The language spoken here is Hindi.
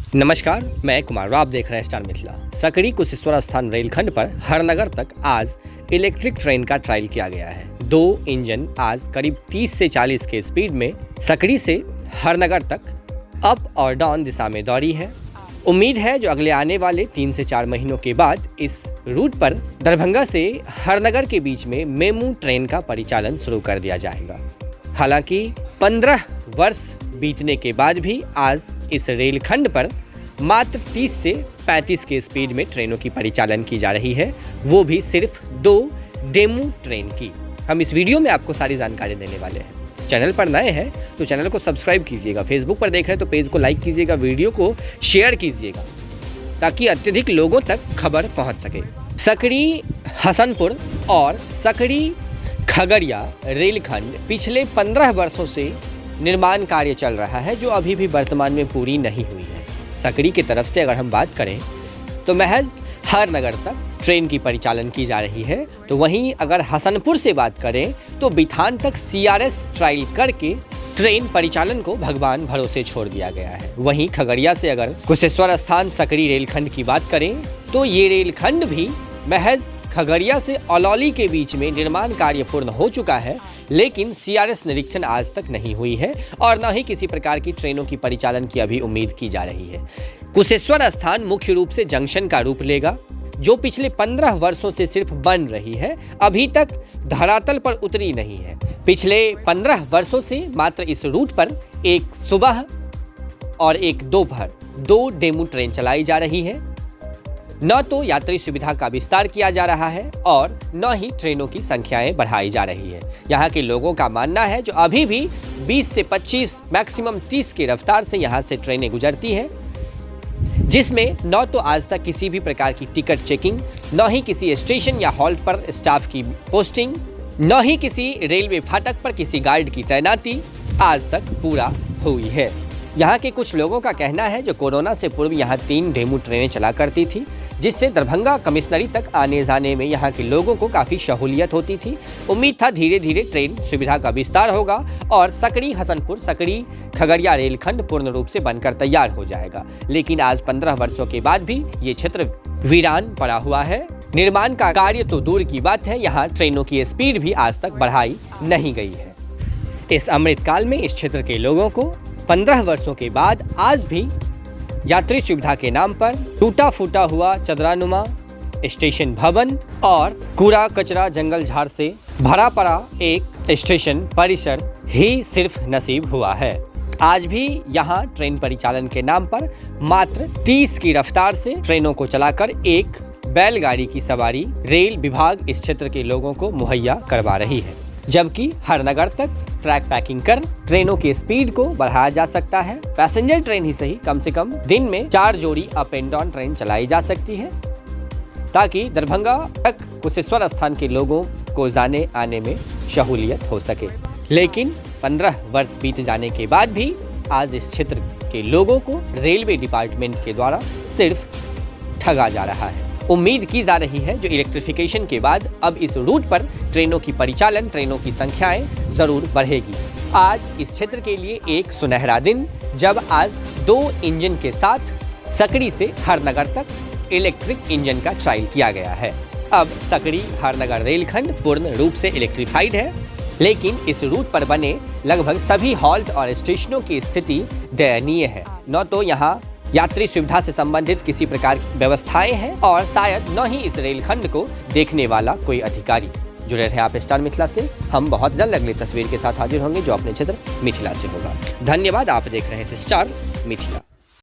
नमस्कार, मैं कुमार। आप देख रहे हैं स्टार मिथिला। सकड़ी कुशेश्वर स्थान रेलखंड पर हरनगर तक आज इलेक्ट्रिक ट्रेन का ट्रायल किया गया है। 2 इंजन आज करीब 30 से 40 के स्पीड में सकड़ी से हरनगर तक अप और डाउन दिशा में दौड़ी है। उम्मीद है जो अगले आने वाले 3 से 4 महीनों के बाद इस रूट पर दरभंगा से हरनगर के बीच में मेमू ट्रेन का परिचालन शुरू कर दिया जाएगा। हालांकि 15 वर्ष बीतने के बाद भी आज इस रेलखंड पर मात्र 30 से 35 के स्पीड में ट्रेनों की परिचालन की जा रही है, वो भी सिर्फ 2 डेमू ट्रेन की। हम इस वीडियो में आपको सारी जानकारी देने वाले हैं। चैनल पर नए हैं तो चैनल को सब्सक्राइब कीजिएगा। फेसबुक पर देख रहे हैं तो पेज को लाइक कीजिएगा, वीडियो को शेयर कीजिएगा ताकि अत्यधिक लोगों तक खबर पहुंच सके। सकड़ी हसनपुर और सकड़ी खगड़िया रेलखंड पिछले 15 वर्षों से निर्माण कार्य चल रहा है, जो अभी भी वर्तमान में पूरी नहीं हुई है। सकड़ी की तरफ से अगर हम बात करें तो महज हरनगर तक ट्रेन की परिचालन की जा रही है, तो वहीं अगर हसनपुर से बात करें तो बिथान तक CRS ट्रायल करके ट्रेन परिचालन को भगवान भरोसे छोड़ दिया गया है। वहीं खगड़िया से अगर कुशेश्वर स्थान सकड़ी रेलखंड की बात करें तो ये रेलखंड भी महज खगड़िया से अलौली के बीच में निर्माण कार्य पूर्ण हो चुका है, लेकिन CRS निरीक्षण आज तक नहीं हुई है और न ही किसी प्रकार की ट्रेनों की परिचालन की अभी उम्मीद की जा रही है। कुशेश्वर स्थान मुख्य रूप से जंक्शन का रूप लेगा, जो पिछले 15 वर्षों से सिर्फ बन रही है, अभी तक धरातल पर उतरी नहीं है। पिछले 15 वर्षों से मात्र इस रूट पर एक सुबह और एक दोपहर 2 डेमू ट्रेन चलाई जा रही है। न तो यात्री सुविधा का विस्तार किया जा रहा है और न ही ट्रेनों की संख्याएं बढ़ाई जा रही है। यहाँ के लोगों का मानना है जो अभी भी 20 से 25 मैक्सिमम 30 की रफ्तार से यहाँ से ट्रेनें गुजरती हैं, जिसमें न तो आज तक किसी भी प्रकार की टिकट चेकिंग, न ही किसी स्टेशन या हॉल्ट पर स्टाफ की पोस्टिंग, न ही किसी रेलवे फाटक पर किसी गार्ड की तैनाती आज तक पूरा हुई है। यहाँ के कुछ लोगों का कहना है जो कोरोना से पूर्व यहाँ 3 डेमू ट्रेनें चला करती थी, जिससे दरभंगा कमिश्नरी तक आने जाने में यहाँ के लोगों को काफ़ी सहूलियत होती थी। उम्मीद था धीरे धीरे ट्रेन सुविधा का विस्तार होगा और सकड़ी हसनपुर सकड़ी खगड़िया रेलखंड पूर्ण रूप से बनकर तैयार हो जाएगा, लेकिन आज 15 वर्षों के बाद भी ये क्षेत्र वीरान पड़ा हुआ है। निर्माण का कार्य तो दूर की बात है, यहाँ ट्रेनों की स्पीड भी आज तक बढ़ाई नहीं गई है। इस अमृतकाल में इस क्षेत्र के लोगों को 15 वर्षों के बाद आज भी यात्री सुविधा के नाम पर टूटा फूटा हुआ चदरानुमा स्टेशन भवन और कूड़ा कचरा जंगल झाड़ से भरा पड़ा एक स्टेशन परिसर ही सिर्फ नसीब हुआ है। आज भी यहाँ ट्रेन परिचालन के नाम पर मात्र 30 की रफ्तार से ट्रेनों को चलाकर एक बैलगाड़ी की सवारी रेल विभाग इस क्षेत्र के लोगों को मुहैया करवा रही है, जबकि हरनगर तक ट्रैक पैकिंग कर ट्रेनों की स्पीड को बढ़ाया जा सकता है। पैसेंजर ट्रेन ही सही, कम से कम दिन में 4 जोड़ी अप एंड डाउन ट्रेन चलाई जा सकती है, ताकि दरभंगा तक कुशेश्वर स्थान के लोगों को जाने आने में सहूलियत हो सके। लेकिन 15 वर्ष बीत जाने के बाद भी आज इस क्षेत्र के लोगों को रेलवे डिपार्टमेंट के द्वारा सिर्फ ठगा जा रहा है। उम्मीद की जा रही है जो इलेक्ट्रिफिकेशन के बाद अब इस रूट पर ट्रेनों की परिचालन, ट्रेनों की संख्याएं जरूर बढ़ेगी। आज इस क्षेत्र के लिए एक सुनहरा दिन, जब आज 2 इंजन के साथ सकड़ी से हरनगर तक इलेक्ट्रिक इंजन का ट्रायल किया गया है। अब सकड़ी हरनगर रेलखंड पूर्ण रूप से इलेक्ट्रीफाइड है, लेकिन इस रूट पर बने लगभग सभी हॉल्ट और स्टेशनों की स्थिति दयनीय है। न तो यहाँ यात्री सुविधा से संबंधित किसी प्रकार की व्यवस्थाएं हैं और शायद न ही इस रेलखंड को देखने वाला कोई अधिकारी। जुड़े रहे आप स्टार मिथिला से। हम बहुत जल्द अगली तस्वीर के साथ हाजिर होंगे जो अपने क्षेत्र मिथिला से होगा। धन्यवाद। आप देख रहे थे स्टार मिथिला।